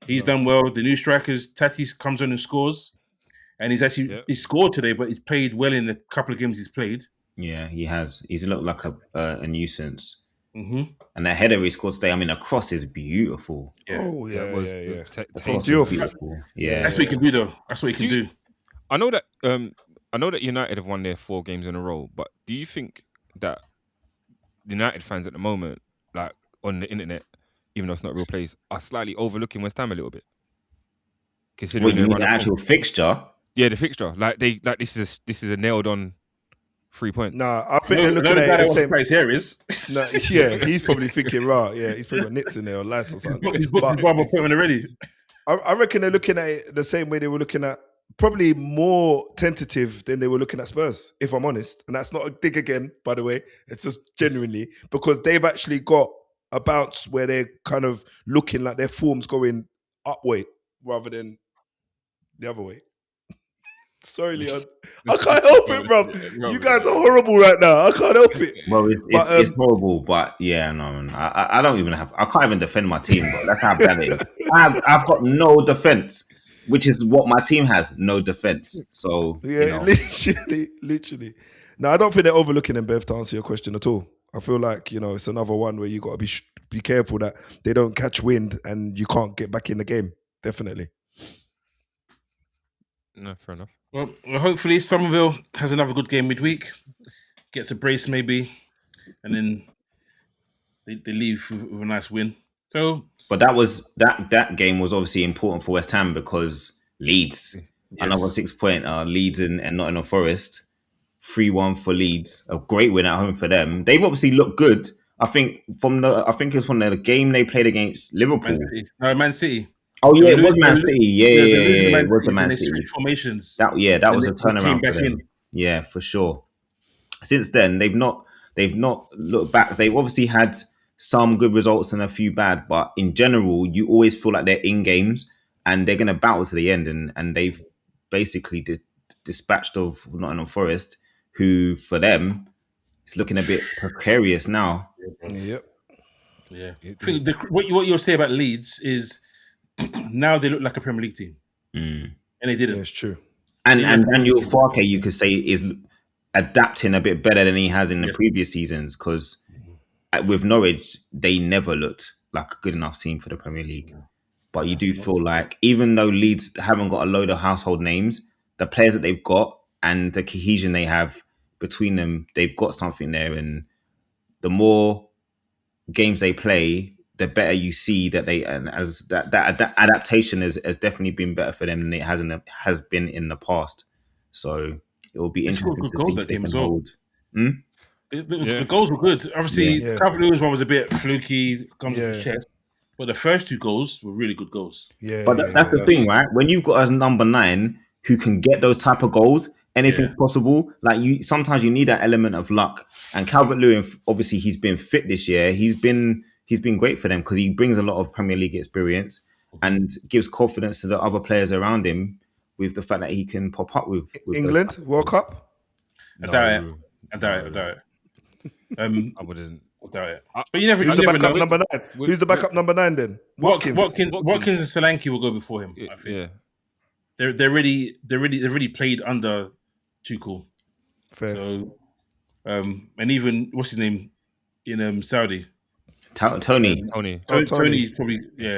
He's done well. The new strikers, Tatis comes on and scores. And he's actually he scored today, but he's played well in the couple of games he's played. Yeah, he has. He's looked like a nuisance. Mm-hmm. And the header he scored today, I mean, the cross is beautiful. Yeah. Oh, yeah, That was yeah. The cross is Diouf. beautiful. Yeah. That's what he can do, though. That's what he can do. I know that United have won their 4 games in a row, but do you think that the United fans at the moment, like on the internet, even though it's not a real place, are slightly overlooking West Ham a little bit? Considering What, you mean they're the actual fixture? Yeah, the fixture. Like this is a nailed on 3 points. Nah, I think they're looking at it the same. Place areas. Nah, yeah, he's probably thinking, right, yeah, he's probably got nits in there or lice or something. He's booked his barber appointment already. I reckon they're looking at it the same way they were looking at, probably more tentative than they were looking at Spurs, if I'm honest. And that's not a dig again, by the way. It's just genuinely because they've actually got a bounce where they're kind of looking like their form's going upway rather than the other way. Sorry, Leon. I can't help it, bro. You guys are horrible right now. I can't help it. Well, it's horrible, but yeah, no, I don't even I can't even defend my team, but that's how bad it is. I've got no defense, which is what my team has, no defense. So, yeah, literally. No, I don't think they're overlooking them, Bev, to answer your question at all. I feel like, it's another one where you got to be careful that they don't catch wind and you can't get back in the game. Definitely. No, fair enough. Well, hopefully Somerville has another good game midweek, gets a brace maybe, and then they leave with a nice win. So, but that game was obviously important for West Ham because Leeds, another 6 point, Leeds and Nottingham Forest, 3-1 for Leeds, a great win at home for them. They've obviously looked good. I think it's from the game they played against Liverpool. Man City. Oh yeah, it was Man City. Yeah, it was the Man City formations. That was a turnaround for them. Yeah, for sure. Since then, they've not looked back. They've obviously had some good results and a few bad, but in general, you always feel like they're in games and they're going to battle to the end. And they've basically dispatched of Nottingham Forest, who for them it's looking a bit precarious now. Yep. Yeah. I think what you'll say about Leeds is now they look like a Premier League team, and they didn't. Yeah, it's true. And Daniel Farke, you could say, is adapting a bit better than he has in the previous seasons because with Norwich they never looked like a good enough team for the Premier League. But you do feel like even though Leeds haven't got a load of household names, the players that they've got and the cohesion they have between them, they've got something there. And the more games they play, the better you see that that adaptation has definitely been better for them than it has been in the past. So it will be interesting to see if they can hold. The goals were good. Obviously, Calvert-Lewin's one was a bit fluky, comes off his chest. But the first 2 goals were really good goals. Yeah, but that's the thing, right? When you've got a number 9 who can get those type of goals, anything's possible. Like sometimes you need that element of luck. And Calvert-Lewin, obviously, he's been fit this year. He's been great for them because he brings a lot of Premier League experience and gives confidence to the other players around him with the fact that he can pop up with England World Cup. I doubt it. I wouldn't. doubt it. I- But you never, Who's you the never backup know. number 9? Who's the backup number 9 then? Watkins. Watkins and Solanke will go before him. I think. Yeah. They've already played under Tuchel. Fair. So, and even what's his name in Saudi, Tony. Tony. Tony probably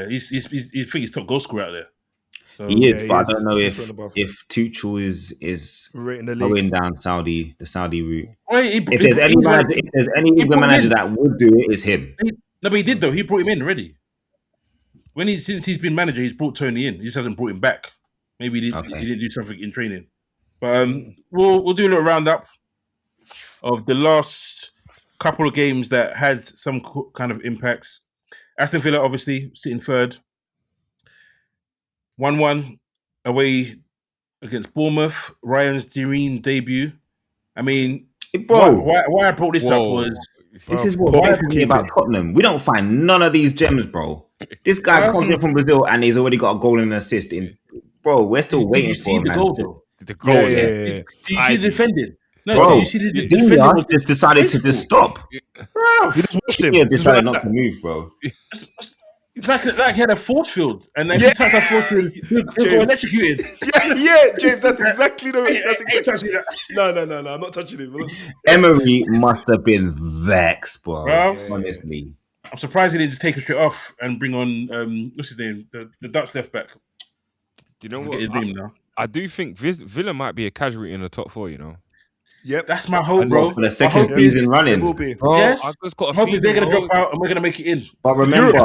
he's think he's top goal scorer out there. So He is, he but I is. don't know He's if just one above. Tuchel is Rating the league. going down the Saudi route. Well, If there's any England manager that would do it, it's him. No, but he did though. He brought him in already. Since he's been manager, he's brought Tony in. He just hasn't brought him back. Maybe he didn't do something in training. But we'll do a little roundup of the last couple of games that had some kind of impacts. Aston Villa obviously sitting third. 1-1 away against Bournemouth. Ryan's dream debut. I mean, Bro, why I brought this up was this is what worries me about Tottenham. We don't find none of these gems, bro. This guy comes in from Brazil and he's already got a goal and an assist. Bro, we're still waiting for him. The goal, though? The goal. Yeah. Did you see the defending? No, Bro, did you see the defending? just decided to just stop. Bro, You just watched him. He decided not to move, bro. it's like he had a force field, and if you touch that force field, he'll go electrocuted. James, that's exactly No, I'm not touching him. Emery must have been vexed, bro. Honestly. I'm surprised he didn't just take him straight off and bring on what's his name, the Dutch left back. Do you know Forget what? his name now. I do think Villa might be a casualty in the top 4. You know. Yep. That's my hope, bro. For the second season running. It will be. Bro, Yes. I've just got a Hope is they're feeling, gonna drop out and we're gonna make it in. But remember,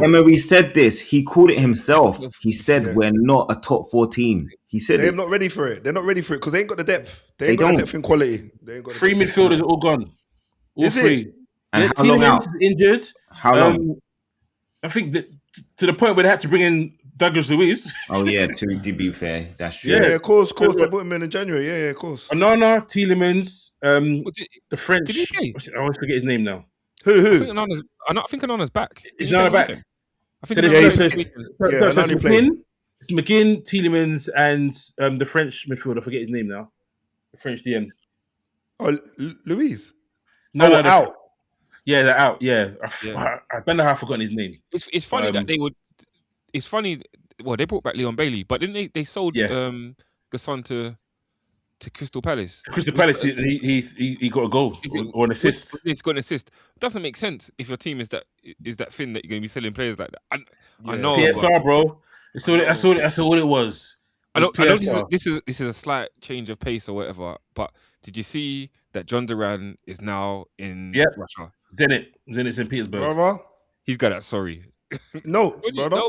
Emery said this. He called it himself. He said we're not a top 14. He said They're not ready for it. They're not ready for it because they ain't got the depth. They ain't got the depth in quality. They ain't got the Three depth in midfielders are all gone. All Is it? three. And how long Tielemans out? is injured. How long? I think that to the point where they had to bring in Douglas Luiz. Oh yeah, to be fair, that's true. Yeah, of course. They put him in January. Yeah, of course. Onana, Tielemans, the French. Did he play? I always forget his name now. I Who? think Onana's back. Is Onana back? I think it's played. McGinn, Tielemans, and the French midfielder. I forget his name now. The French DM. Oh, Louise. No, out. Yeah, they're out. Yeah, I don't know how I've forgotten his name. It's funny that they would. It's funny. Well, they brought back Leon Bailey, but didn't they sold Gasson to Crystal Palace? Crystal Palace, he got a goal or an assist. He's got an assist. It doesn't make sense if your team is that thin that you're going to be selling players like that. I know. PSR, bro. That's all it was. I know this is a slight change of pace or whatever, but did you see that John Duran is now in Russia? Zenit St. Petersburg. Brother? He's got that. Sorry. No, brother.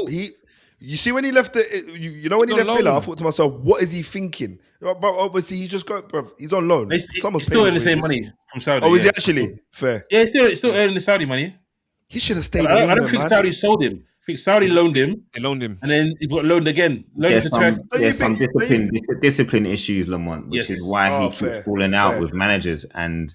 You see when he left you know when he left Villa, I thought to myself, what is he thinking? But obviously he's just got, bro. He's on loan. He's still earning the same money from Saudi. Oh, is he actually? Fair. Yeah, he's still earning the Saudi money. He should have stayed. I don't think Saudi sold him. I think Saudi loaned him. They loaned him, and then he got loaned again. There's some discipline issues, Lamont, which is why he keeps falling out with managers and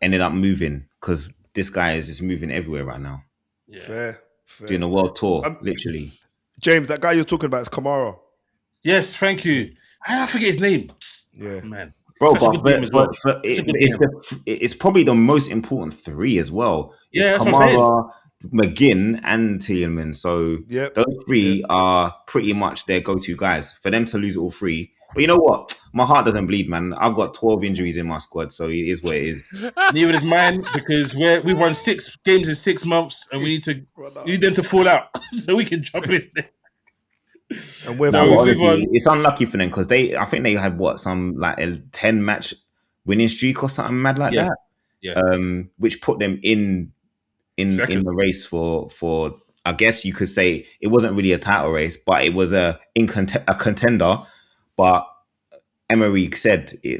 ended up moving because this guy is just moving everywhere right now. Yeah. Fair. Doing a world tour, literally. James, that guy you're talking about is Kamara. Yes, thank you. I forget his name. Yeah, man. Bro, it's probably the most important three as well. It's Kamara, McGinn, and Tielemans. So those three are pretty much their go-to guys. For them to lose all three. But you know what? My heart doesn't bleed, man. I've got 12 injuries in my squad, so it is what it is. Neither is mine because we won 6 games in 6 months, and we need them to fall out so we can jump in there. And we're it's unlucky for them because I think they had some like a 10-match winning streak or something mad like that. Yeah. Which put them in the race for I guess you could say it wasn't really a title race, but it was a contender. But Emery said I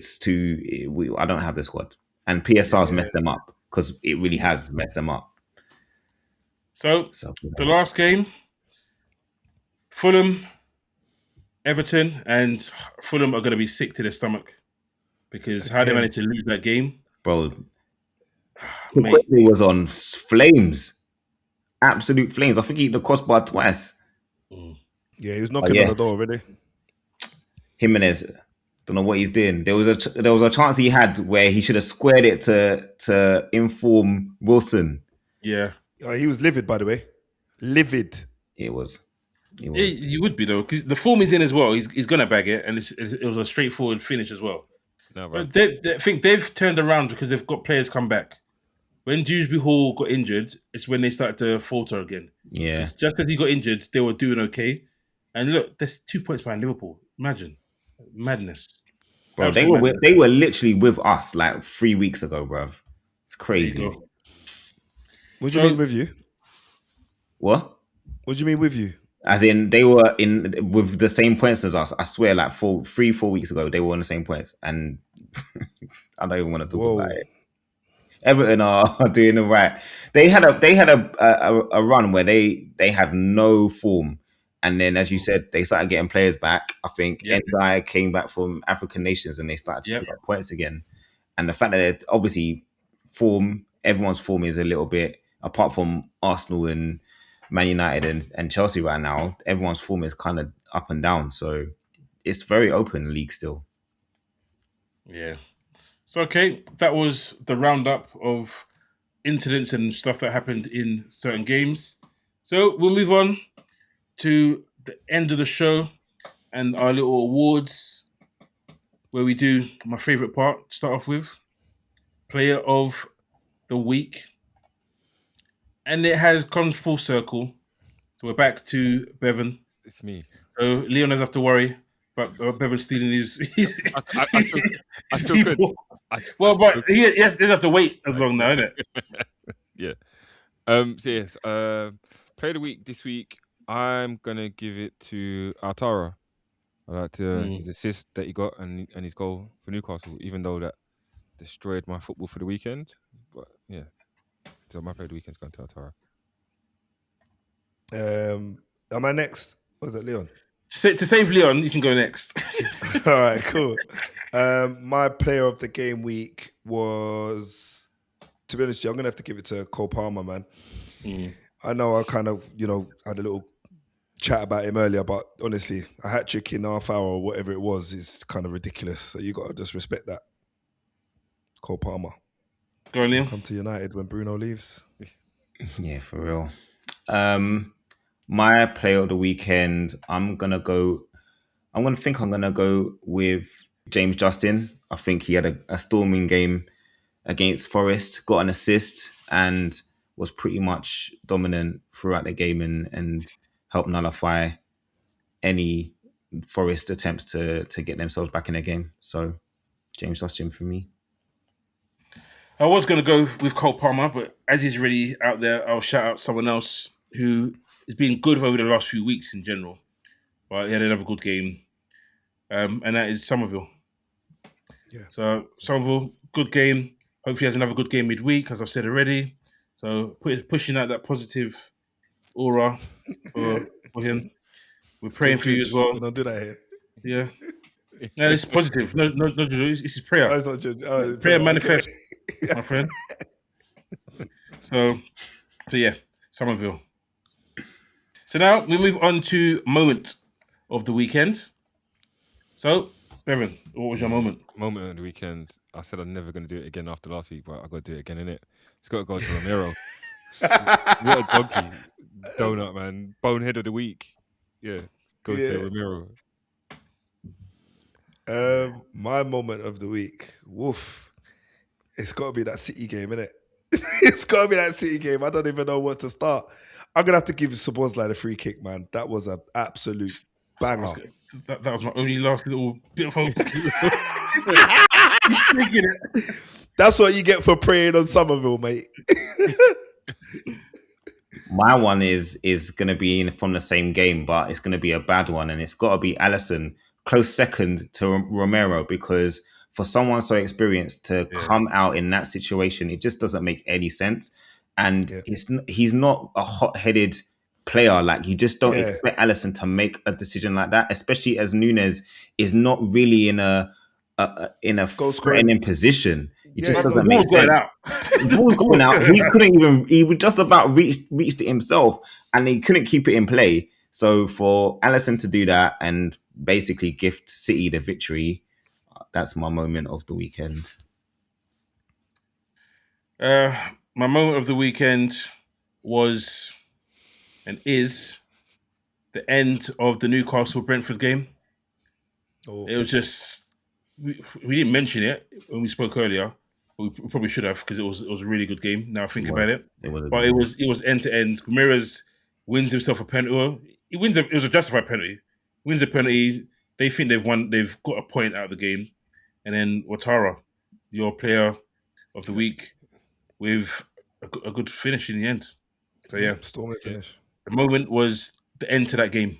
don't have the squad, and PSR's messed them up because it really has messed them up. So the last game, Fulham, Everton, and Fulham are going to be sick to their stomach because how they managed to lose that game, bro. He was on flames, absolute flames. I think he hit the crossbar twice. Yeah, he was knocking on the door already. Jimenez, Don't know what he's doing. There was a chance he had where he should have squared it to inform Wilson. Yeah. He was livid, by the way. Livid. It was. You would be though, because the form he's in as well. He's gonna bag it, and it was a straightforward finish as well. No, bro. I think they've turned around because they've got players come back. When Dewsbury Hall got injured, it's when they started to falter again. Yeah. Just because he got injured, they were doing okay. And look, there's 2 points behind Liverpool. Imagine. Madness. Bro, they were literally with us like 3 weeks ago, bruv. It's crazy. What do you mean with you? What? What do you mean with you? As in, they were in with the same points as us. I swear, like 4 weeks ago, they were on the same points, and I don't even want to talk about it. Everton are doing all right. They had a run where they had no form, and then, as you said, they started getting players back. I think Ndiaye came back from African nations, and they started to pick up points again. And the fact that obviously everyone's form is a little bit, apart from Arsenal and Man United and Chelsea right now, everyone's form is kind of up and down. So it's very open league still. Yeah. So, okay, that was the roundup of incidents and stuff that happened in certain games. So we'll move on to the end of the show and our little awards, where we do my favourite part to start off with, Player of the Week. And it has come full circle. So we're back to Bevan. It's me. So Leon doesn't have to worry about Bevan stealing his I still could. But he doesn't have to wait as long now, innit? Yeah. So yes, Player of the Week this week, I'm gonna give it to Altara. I like his assist that he got and his goal for Newcastle, even though that destroyed my football for the weekend. But yeah, so my Player of the Weekend's going to Altara. Am I next? Was it Leon? To save Leon, you can go next. All right, cool. My player of the game week was, to be honest with you, I'm going to have to give it to Cole Palmer, man. I know I kind of, had a little chat about him earlier, but honestly, a hat-trick in half hour or whatever it was is kind of ridiculous. So you got to just respect that. Cole Palmer. Go on, Liam. Come to United when Bruno leaves. Yeah, for real. My player of the weekend, I'm gonna go with James Justin. I think he had a storming game against Forest, got an assist, and was pretty much dominant throughout the game and helped nullify any Forest attempts to get themselves back in the game. So James Justin for me. I was going to go with Cole Palmer, but as he's already out there, I'll shout out someone else who has been good over the last few weeks in general. But he had another good game, and that is Somerville. Yeah. So Somerville, good game. Hopefully he has another good game midweek, as I've said already. So pushing out that positive aura for him. We're praying for you as well. We don't do that here. Yeah. No, it's positive. No, this is prayer. Oh, it's not just prayer manifest, my friend. So yeah, Somerville. So now we move on to moment of the weekend. So, Bevan, what was your moment? Moment of the weekend. I said I'm never going to do it again after last week, but I got to do it again, innit? It's got to go to Romero. What a donkey. Donut, man. Bonehead of the week. Yeah, goes to Romero. My moment of the week. Woof. It's got to be that City game, innit? It's got to be that City game. I don't even know what to start. I'm going to have to give Szoboszlai a free kick, man. That was an absolute banger. That was my only last little bit of hope. That's what you get for praying on Somerville, mate. My one is going to be from the same game, but it's going to be a bad one, and it's got to be Alisson, close second to Romero, because for someone so experienced to come out in that situation, it just doesn't make any sense. And he's not a hot-headed player. Like, you just don't expect Alisson to make a decision like that, especially as Nunes is not really in a threatening position. It just doesn't make sense. The ball's going out. He would just about reached it himself, and he couldn't keep it in play. So for Alisson to do that and basically gift City the victory, That's my moment of the weekend. My moment of the weekend was and is the end of the Newcastle Brentford game. Oh. It was just we didn't mention it when we spoke earlier. We probably should have because it was a really good game. Now I think about it, It was a but good it was end to end. Ramirez wins himself a penalty. Well, he wins. It was a justified penalty. Wins a penalty. They think they've won. They've got a point out of the game, and then Ouattara, your player of the week, with a good finish in the end. So yeah, stormy finish. The moment was the end to that game.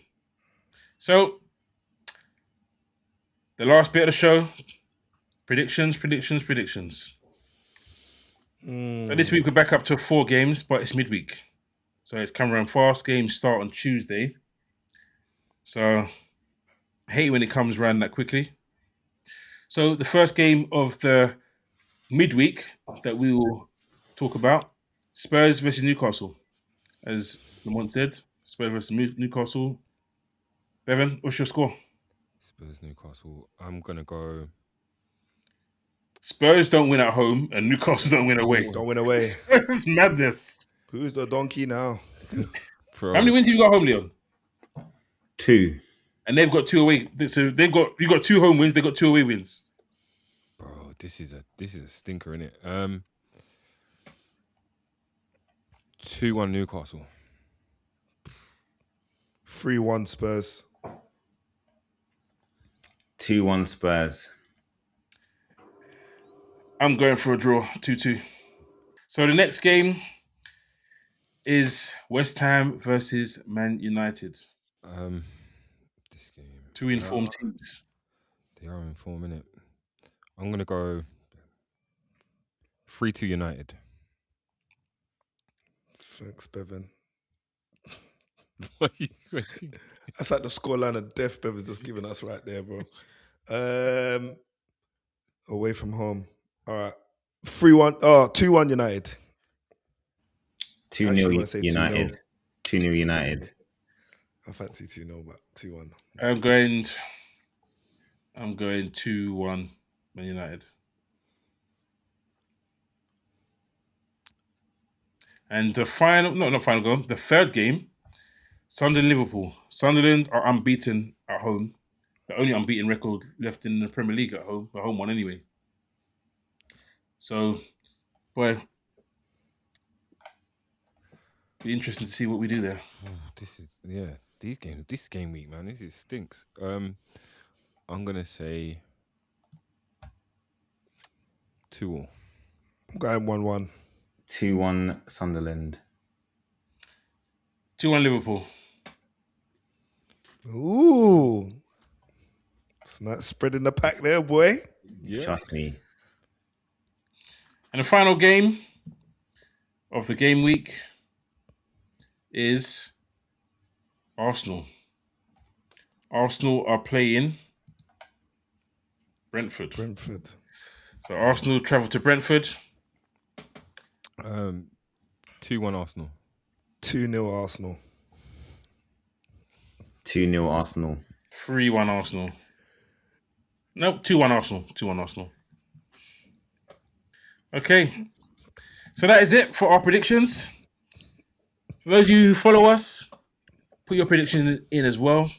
So the last bit of the show, predictions. So this week we're back up to 4 games, but it's midweek. So it's coming around fast. Games start on Tuesday. So I hate when it comes around that quickly. So the first game of the midweek that we will talk about, Spurs versus Newcastle. As Lamont said, Spurs versus Newcastle. Bevan, what's your score? Spurs, Newcastle. I'm going to go... Spurs don't win at home and Newcastle don't win away. Don't win away. It's madness. Who's the donkey now? How many wins have you got home, Leon? 2. And they've got 2 away. So you got 2 home wins, they've got 2 away wins. Bro, this is a stinker, innit? 2-1 Newcastle. 3-1 Spurs. 2-1 Spurs. I'm going for a draw, 2-2. So the next game is West Ham versus Man United. This game. 2 informed teams. They are in form, innit? I'm going to go 3-2 United. Thanks, Bevan. What are you That's like the scoreline of death Bevan's just giving us right there, bro. Away from home. All right. 3-1. 2-1 United. 2-0 United. 2-0 United. I fancy 2-0, but 2-1. I'm going 2-1 Man United. And the the third game, Sunderland Liverpool. Sunderland are unbeaten at home. The only unbeaten record left in the Premier League at home, the home one anyway. So, boy, be interesting to see what we do there. This game week, man, this stinks. I'm gonna say 2-2. I'm going 1-1. 2-1 Sunderland. 2-1 Liverpool. Ooh. It's not spreading the pack there, boy. Yeah. Trust me. And the final game of the game week is Arsenal. Arsenal are playing Brentford. So Arsenal travel to Brentford. 2-1 Arsenal. 2-0 Arsenal. 2-0 Arsenal. 3-1 Arsenal. No, 2-1 Arsenal. 2-1 Arsenal. Okay. So that is it for our predictions. For those of you who follow us, put your prediction in as well.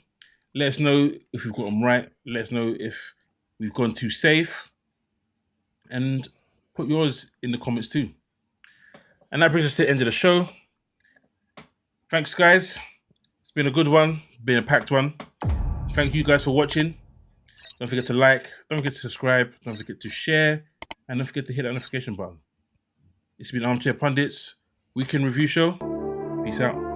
Let us know if we've got them right. Let us know if we've gone too safe. And put yours in the comments too. And that brings us to the end of the show. Thanks, guys. It's been a good one. Been a packed one. Thank you guys for watching. Don't forget to like. Don't forget to subscribe. Don't forget to share. And don't forget to hit that notification button. It's been Armchair Pundits Weekend Review Show. Peace out.